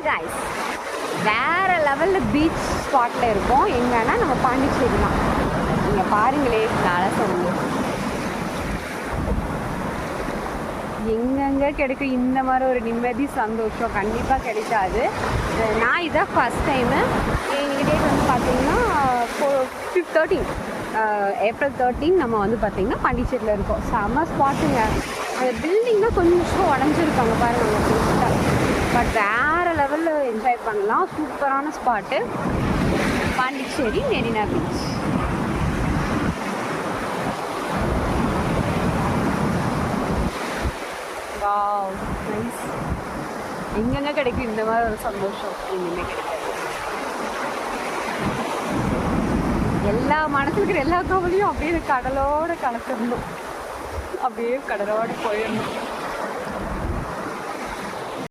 guys, வேறு லெவலில் beach ஸ்பாட்டில் இருக்கோம். எங்கன்னா நம்ம பாண்டிச்சேரி தான். நீங்கள் பாருங்களே, நல்லா சொல்லுங்க. எங்கெங்கே கிடைக்கும் இந்த மாதிரி ஒரு நிம்மதி சந்தோஷம்? கண்டிப்பாக கிடைக்காது. நான் இதான் ஃபஸ்ட் டைமு. எங்கள் டேட் வந்து பார்த்திங்கன்னா 13 ஏப்ரல் 13 நம்ம வந்து பார்த்திங்கன்னா பாண்டிச்சேரியில் இருக்கோம். செம்ம ஸ்பாட்டுங்க. அந்த பில்டிங் தான் கொஞ்சம் உடஞ்சிருக்காங்க பாருங்கள் புதுசாக. பட் வேறு லெவலில் என்ஜாய் பண்ணலாம். சூப்பரான spot Pondicherry Marina beach. Wow, nice. எங்கெங்கே கிடைக்கும் இந்த மாதிரி ஒரு சந்தோஷம்? எங்கேயுமே கிடைக்காது. எல்லா மனசுல இருக்கிற எல்லா கவலையும் அப்படியே கடலோட கலந்துடணும், அப்படியே கடலோட போயிடணும்.